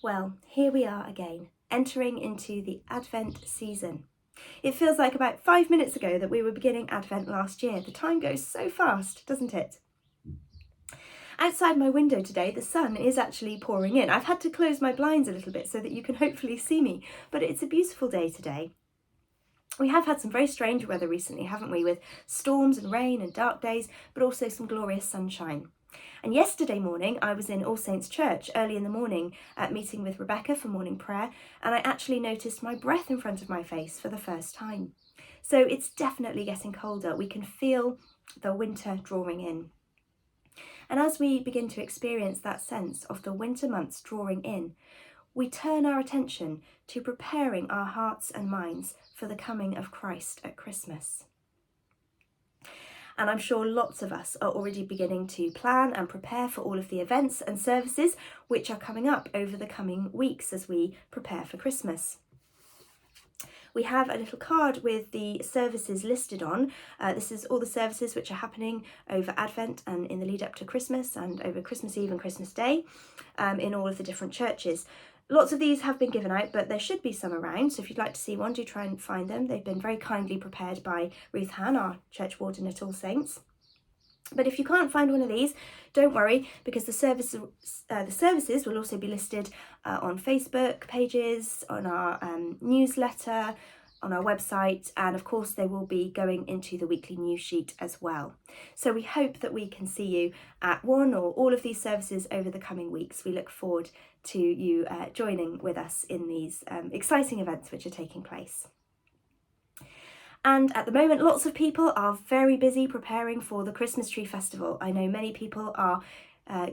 Well, here we are again, entering into the Advent season. It feels like about 5 minutes ago that we were beginning Advent last year. The time goes so fast, doesn't it? Outside my window today, the sun is actually pouring in. I've had to close my blinds a little bit so that you can hopefully see me, but it's a beautiful day today. We have had some very strange weather recently, haven't we, with storms and rain and dark days, but also some glorious sunshine. And yesterday morning, I was in All Saints Church early in the morning meeting with Rebecca for morning prayer, and I actually noticed my breath in front of my face for the first time. So it's definitely getting colder. We can feel the winter drawing in. And as we begin to experience that sense of the winter months drawing in, we turn our attention to preparing our hearts and minds for the coming of Christ at Christmas. And I'm sure lots of us are already beginning to plan and prepare for all of the events and services which are coming up over the coming weeks as we prepare for Christmas. We have a little card with the services listed on. This is all the services which are happening over Advent and in the lead up to Christmas and over Christmas Eve and Christmas Day in all of the different churches. Lots of these have been given out, but there should be some around. So if you'd like to see one, do try and find them. They've been very kindly prepared by Ruth Han, our church warden at All Saints. But if you can't find one of these, don't worry, because the services will also be listed on Facebook pages, on our newsletter, on our website, and of course they will be going into the weekly news sheet as well. So we hope that we can see you at one or all of these services over the coming weeks. We look forward to you joining with us in these exciting events which are taking place. And at the moment, lots of people are very busy preparing for the Christmas Tree Festival. I know many people are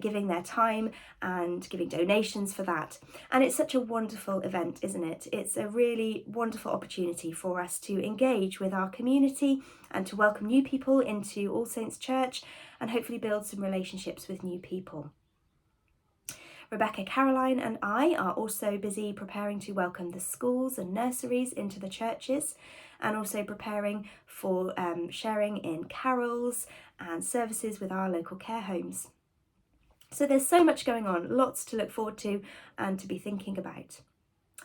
giving their time and giving donations for that. And it's such a wonderful event, isn't it? It's a really wonderful opportunity for us to engage with our community and to welcome new people into All Saints Church and hopefully build some relationships with new people. Rebecca, Caroline and I are also busy preparing to welcome the schools and nurseries into the churches and also preparing for sharing in carols and services with our local care homes. So there's so much going on, lots to look forward to and to be thinking about.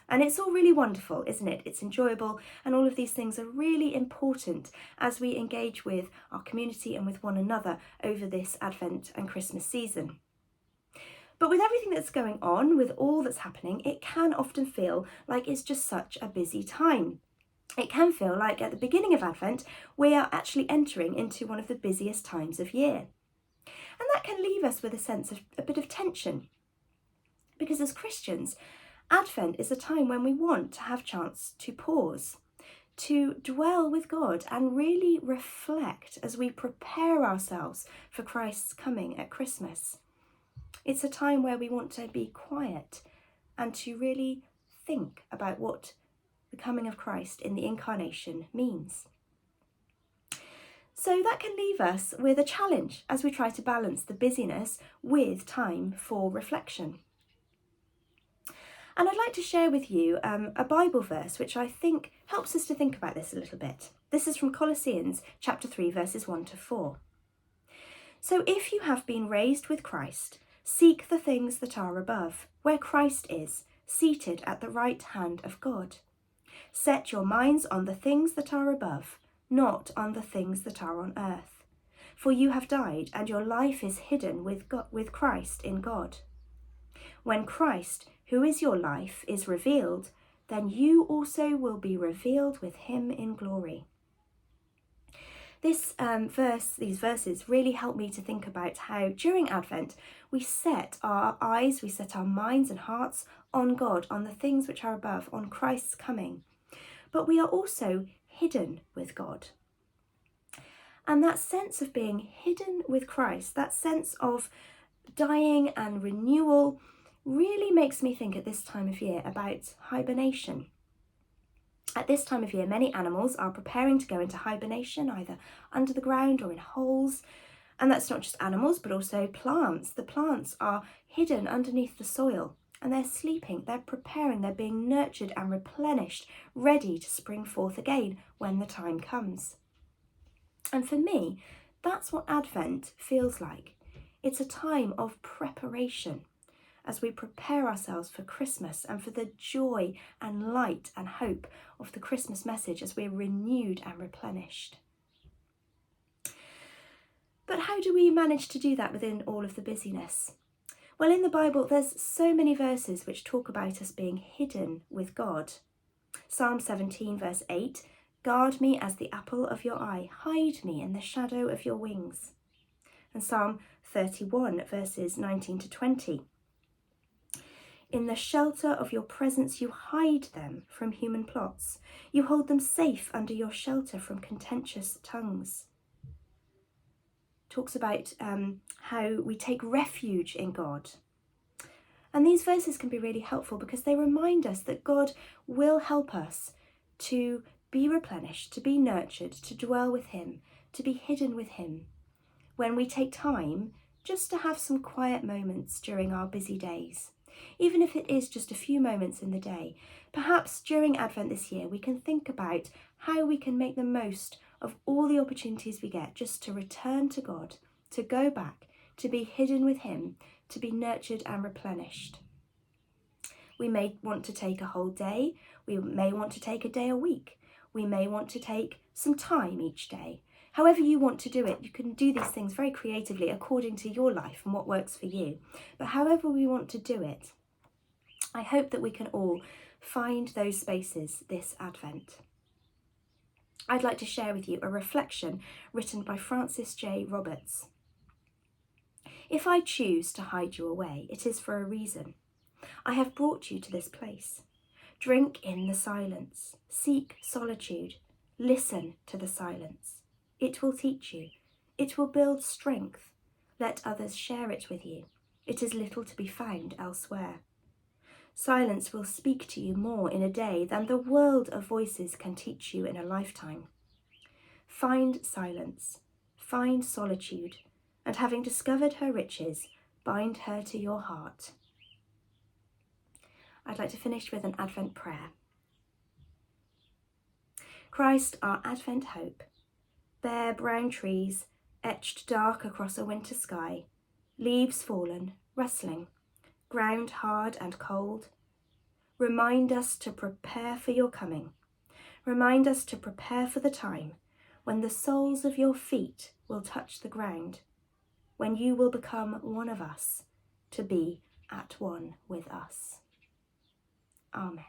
And it's all really wonderful, isn't it? It's enjoyable, and all of these things are really important as we engage with our community and with one another over this Advent and Christmas season. But with everything that's going on, with all that's happening, it can often feel like it's just such a busy time. It can feel like at the beginning of Advent, we are actually entering into one of the busiest times of year. And that can leave us with a sense of a bit of tension. Because as Christians, Advent is a time when we want to have chance to pause, to dwell with God and really reflect as we prepare ourselves for Christ's coming at Christmas. It's a time where we want to be quiet and to really think about what the coming of Christ in the incarnation means. So that can leave us with a challenge as we try to balance the busyness with time for reflection. And I'd like to share with you a Bible verse which I think helps us to think about this a little bit. This is from Colossians chapter 3 verses 1 to 4. So if you have been raised with Christ, seek the things that are above, where Christ is, seated at the right hand of God. Set your minds on the things that are above, not on the things that are on earth. For you have died, and your life is hidden with Christ in God. When Christ, who is your life, is revealed, then you also will be revealed with him in glory. These verses really help me to think about how during Advent we set our eyes, we set our minds and hearts on God, on the things which are above, on Christ's coming. But we are also hidden with God. And that sense of being hidden with Christ, that sense of dying and renewal, really makes me think at this time of year about hibernation. At this time of year, many animals are preparing to go into hibernation, either under the ground or in holes. And that's not just animals, but also plants. The plants are hidden underneath the soil and they're sleeping, they're preparing, they're being nurtured and replenished, ready to spring forth again when the time comes. And for me, that's what Advent feels like. It's a time of preparation, as we prepare ourselves for Christmas and for the joy and light and hope of the Christmas message as we're renewed and replenished. But how do we manage to do that within all of the busyness? Well, in the Bible, there's so many verses which talk about us being hidden with God. Psalm 17 verse 8, "Guard me as the apple of your eye, hide me in the shadow of your wings." And Psalm 31 verses 19 to 20, "In the shelter of your presence you hide them from human plots. You hold them safe under your shelter from contentious tongues." Talks about how we take refuge in God. And these verses can be really helpful because they remind us that God will help us to be replenished, to be nurtured, to dwell with him, to be hidden with him, when we take time just to have some quiet moments during our busy days. Even if it is just a few moments in the day, perhaps during Advent this year we can think about how we can make the most of all the opportunities we get just to return to God, to go back, to be hidden with him, to be nurtured and replenished. We may want to take a whole day, we may want to take a day a week, we may want to take some time each day. However you want to do it, you can do these things very creatively according to your life and what works for you. But however we want to do it, I hope that we can all find those spaces this Advent. I'd like to share with you a reflection written by Francis J. Roberts. "If I choose to hide you away, it is for a reason. I have brought you to this place. Drink in the silence, seek solitude, listen to the silence. It will teach you, it will build strength. Let others share it with you. It is little to be found elsewhere. Silence will speak to you more in a day than the world of voices can teach you in a lifetime. Find silence, find solitude, and having discovered her riches, bind her to your heart." I'd like to finish with an Advent prayer. Christ, our Advent hope, bare brown trees etched dark across a winter sky, leaves fallen, rustling, ground hard and cold. Remind us to prepare for your coming. Remind us to prepare for the time when the soles of your feet will touch the ground, when you will become one of us, to be at one with us. Amen.